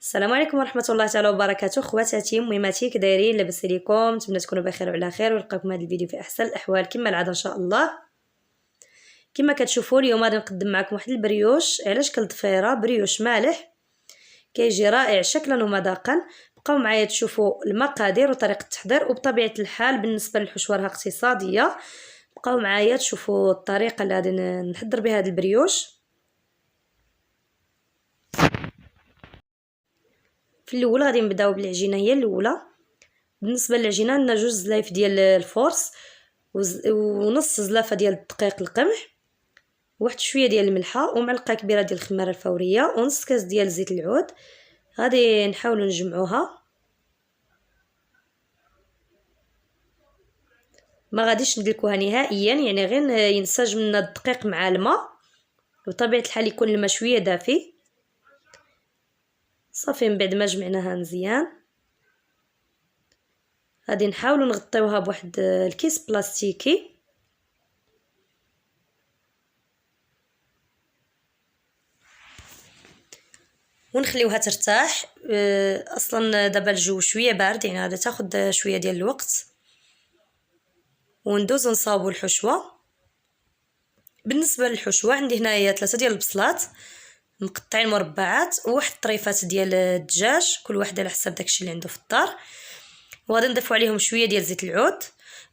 السلام عليكم ورحمه الله تعالى وبركاته. خواتاتي ميماتي كدايرين؟ لاباس عليكم؟ نتمنى تكونوا بخير وعلى خير ويلقاكم هذا الفيديو في احسن الاحوال كما العاده ان شاء الله. كما كتشوفوا اليوم غادي نقدم معكم واحد البريوش على شكل ضفيره، بريوش مالح كيجي رائع شكلا ومذاقا. بقاو معايا تشوفوا المقادير وطريقه التحضير، وبطبيعه الحال بالنسبه للحشوه راه اقتصاديه. بقاو معايا تشوفوا الطريقه اللي غادي نحضر بها هذا البريوش. في الاول غادي نبداو بالعجينه هي الاولى. بالنسبه للعجينه عندنا 2 زلايف ديال الفورس ونص زلافه ديال الدقيق القمح، واحد شويه ديال الملحه ومعلقه كبيره ديال الخماره الفوريه ونص كاس ديال زيت العود. غادي نحاولوا نجمعوها، ما غاديش ندلكوها نهائيا، يعني غير ينسجم لنا الدقيق مع الماء، بطبيعه الحال يكون الماء شويه دافي. صافي من بعد ما جمعناها مزيان غادي نحاولوا نغطيوها بواحد الكيس بلاستيكي ونخليوها ترتاح. اصلا دابا الجو شويه بارد، يعني غادي تاخذ شويه ديال الوقت. وندوزو نصاوبوا الحشوه. بالنسبه للحشوه عندي هنايا 3 ديال البصلات مقطعين مربعات، وواحد طريفات ديال الدجاج كل واحد على حسب داكشي اللي عنده في الدار، وغادي نضيفوا عليهم شويه ديال زيت العود.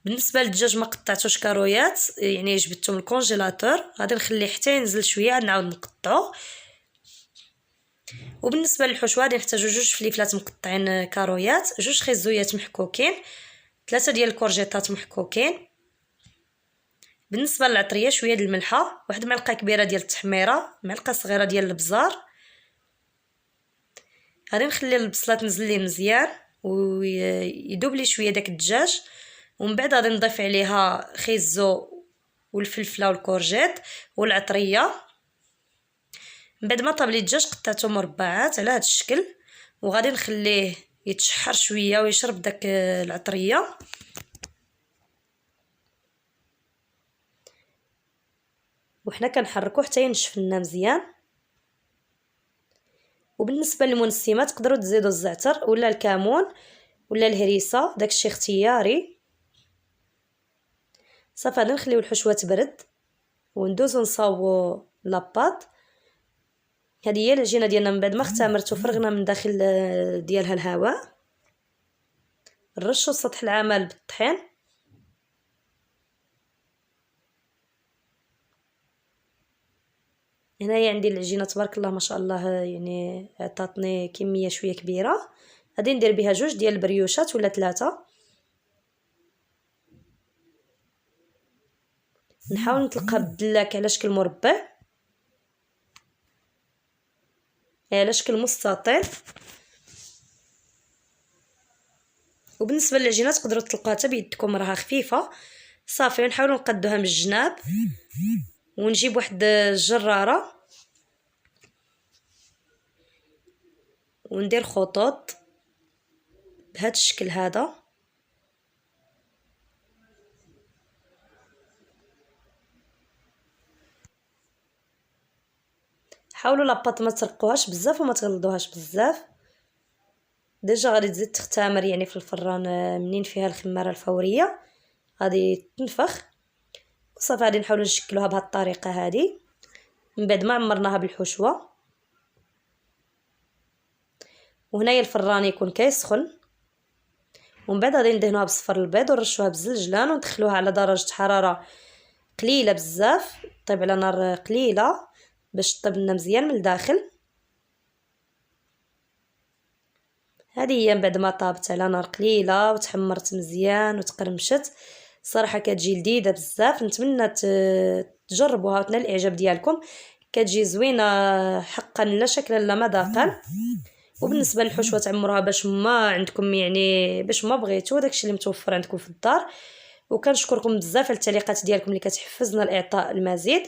بالنسبه للدجاج ما قطعتوش كارويات، يعني جبدته من الكونجيلاتور، غادي نخليه حتى ينزل شويه عاد نعاود نقطعو. وبالنسبه للحشوه غادي نحتاجو 2 فليفلات مقطعين كارويات، 2 خيزويات محكوكين، 3 ديال الكورجيطات محكوكين. بالنسبه للعطريه شويه ديال الملحه، واحد معلقه كبيره ديال التحميره، معلقه صغيره ديال الابزار. غادي نخلي البصله تنزل لي مزيان ويذوب لي شويه داك الدجاج، ومن بعد غادي نضيف عليها خيزو والفلفله والكورجيط والعطريه. من بعد ما طاب لي الدجاج قطعته مربعات على هذا الشكل، وغادي نخليه يتشحر شويه ويشرب داك العطريه. وحنا كنحركوه حتى ينشف لنا مزيان. وبالنسبه للمنسمات تقدروا تزيدوا الزعتر ولا الكمون ولا الهريسه، داكشي اختياري. صافي غادي نخليو الحشوه تبرد وندوزو نصاوبوا لاباط. هذه هي العجينه ديالنا. من بعد ما اختمرت وفرغنا من داخل ديالها الهواء، نرشوا سطح العمل بالطحين. هنايا عندي العجينه تبارك الله ما شاء الله، يعني عطاتني كميه شويه كبيره. غادي ندير بها 2 ديال البريوشات ولا 3. نحاول نطلقها بالدلاك على شكل مربع، على شكل مستطيل. وبالنسبه للعجينه تقدروا تطلقوها حتى بيدكم، راها خفيفه. صافي نحاولوا نقدوها من الجناب ونجيب واحد الجراره وندير خطوط بهذا الشكل هذا. حاولوا لاباط ما ترقوهاش بزاف وما تغلظوهاش بزاف. ديجا غادي تزيد تختمر يعني في الفران منين فيها الخماره الفوريه غادي تنفخ. وصافي غادي نحاولوا نشكلوها بهذه الطريقه هذه من بعد ما عمرناها بالحشوه. وهنايا الفران يكون كيسخن، ومن بعد غادي ندهنوها بصفر البيض ونرشوها بالزنجلان وندخلوها على درجه حراره قليله بزاف، طيب على نار قليله باش طيب لنا مزيان من الداخل. هذه هي من بعد ما طابت على نار قليله وتحمرت مزيان وتقرمشت، صراحه كتجي لذيذه بزاف. نتمنى تجربوها وتنال الاعجاب ديالكم، كتجي زوينه حقا لا شكلا لا مذاقا. وبالنسبه للحشوه تعمروها باش ما عندكم، يعني باش ما بغيتو داكشي اللي متوفر عندكم في الدار. وكنشكركم بزاف على التعليقات ديالكم اللي كتحفزنا لاعطاء المزيد.